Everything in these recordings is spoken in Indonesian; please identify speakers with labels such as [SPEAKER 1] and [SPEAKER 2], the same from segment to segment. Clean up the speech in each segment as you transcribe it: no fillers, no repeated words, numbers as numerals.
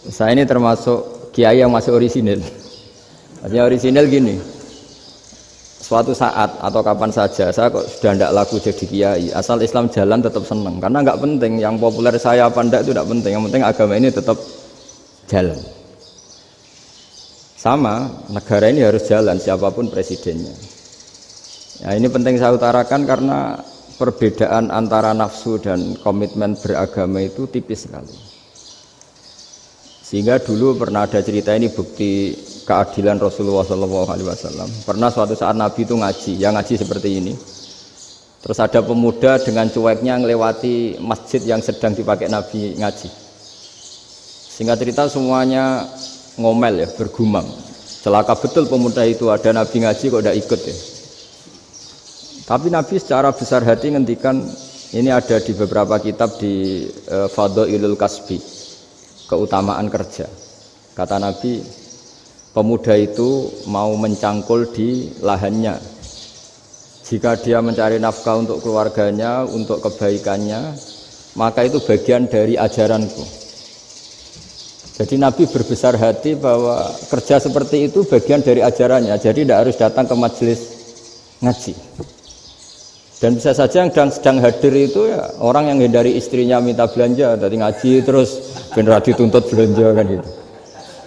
[SPEAKER 1] Saya ini termasuk kiai yang masih orisinil. Artinya orisinil gini, suatu saat atau kapan saja saya kok sudah tidak laku jadi kiai, asal Islam jalan tetap seneng. Karena nggak penting yang populer saya apa enggak itu tidak penting. Yang penting agama ini tetap jalan. Sama, negara ini harus jalan siapapun presidennya. Ya, ini penting saya utarakan karena perbedaan antara nafsu dan komitmen beragama itu tipis sekali. Sehingga dulu pernah ada cerita, ini bukti keadilan Rasulullah SAW. Pernah suatu saat Nabi itu ngaji, yang ngaji seperti ini. Terus ada pemuda dengan cueknya ngelewati masjid yang sedang dipakai Nabi ngaji. Singkat cerita semuanya ngomel ya, bergumam. Celaka betul pemuda itu, ada Nabi ngaji kok tidak ikut ya. Tapi Nabi secara besar hati ngendikan, ini ada di beberapa kitab di Fadhailul Kasbi, keutamaan kerja. Kata Nabi, pemuda itu mau mencangkul di lahannya. Jika dia mencari nafkah untuk keluarganya, untuk kebaikannya, maka itu bagian dari ajaranku. Jadi Nabi berbesar hati bahwa kerja seperti itu bagian dari ajarannya. Jadi tidak harus datang ke majelis ngaji. Dan bisa saja yang sedang hadir itu ya orang yang hindari istrinya minta belanja, dari ngaji terus benar dituntut belanja kan gitu.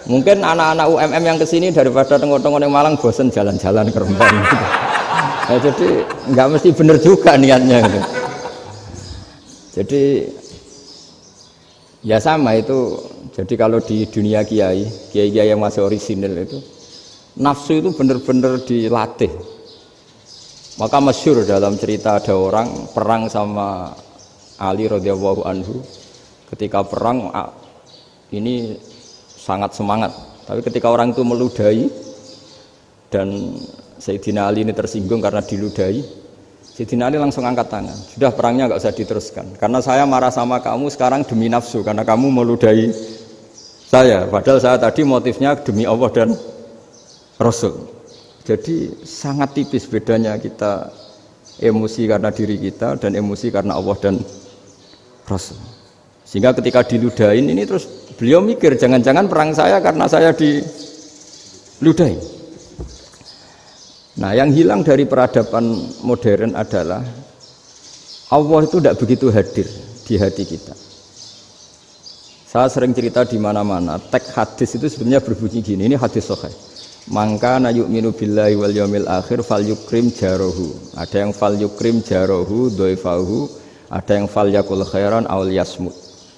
[SPEAKER 1] Mungkin anak-anak UMM yang kesini daripada tengok-tengok yang Malang bosen jalan-jalan ke Rembang gitu. Ya, jadi nggak mesti benar juga niatnya gitu. Jadi ya sama itu. Jadi kalau di dunia kiai yang masih orisinil itu nafsu itu benar-benar dilatih. Maka masyhur dalam cerita ada orang perang sama Ali radhiyallahu anhu. Ketika perang ini sangat semangat. Tapi ketika orang itu meludahi dan Sayyidina Ali ini tersinggung karena diludahi, Sayyidina Ali langsung angkat tangan. Sudah perangnya nggak usah diteruskan. Karena saya marah sama kamu sekarang demi nafsu karena kamu meludahi saya. Padahal saya tadi motifnya demi Allah dan Rasul. Jadi sangat tipis bedanya kita emosi karena diri kita dan emosi karena Allah dan Rasul. Sehingga ketika diludahin ini terus beliau mikir jangan-jangan perang saya karena saya diludahin. Nah yang hilang dari peradaban modern adalah Allah itu tidak begitu hadir di hati kita. Saya sering cerita di mana-mana, teks hadis itu sebenarnya berbunyi gini, ini hadis sahih. Mangka na yu'minu billahi wal yaumil akhir fal yukrim jarohu. Ada yang fal yukrim jarohu doifahu, ada yang fal yakul khairan aul yasmut.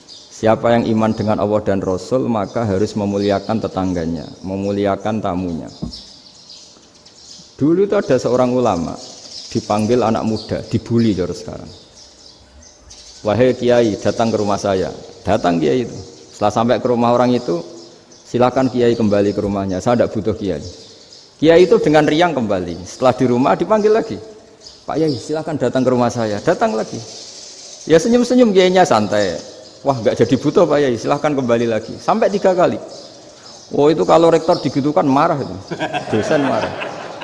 [SPEAKER 1] Siapa yang iman dengan Allah dan Rasul maka harus memuliakan tetangganya, memuliakan tamunya. Dulu itu ada seorang ulama dipanggil anak muda, dibully terus sekarang. Wahai kiai, datang ke rumah saya. Datang kiai itu. Setelah sampai ke rumah orang itu, silakan kiai kembali ke rumahnya. Saya tidak butuh kiai. Kiai itu dengan riang kembali. Setelah di rumah dipanggil lagi. Pak Yai, silakan datang ke rumah saya. Datang lagi. Ya senyum-senyum kiainya santai. Wah, nggak jadi butuh Pak Yai. Silakan kembali lagi. Sampai 3 kali. Oh itu kalau rektor digitukan marah itu. Dosen marah.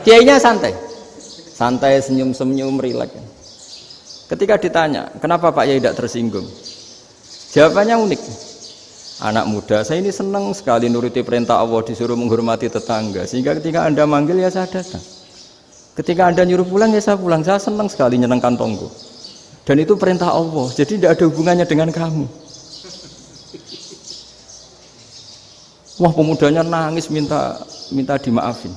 [SPEAKER 1] Kiainya santai. Santai, senyum-senyum, rileks. Ketika ditanya, kenapa Pak Yai tidak tersinggung? Jawabannya unik. Anak muda, saya ini senang sekali nuruti perintah Allah, disuruh menghormati tetangga. Sehingga ketika Anda manggil ya saya datang. Ketika Anda nyuruh pulang ya saya pulang. Saya senang sekali nyenangkan tonggo. Dan itu perintah Allah, jadi tidak ada hubungannya dengan kamu. Wah, pemudanya nangis minta dimaafin.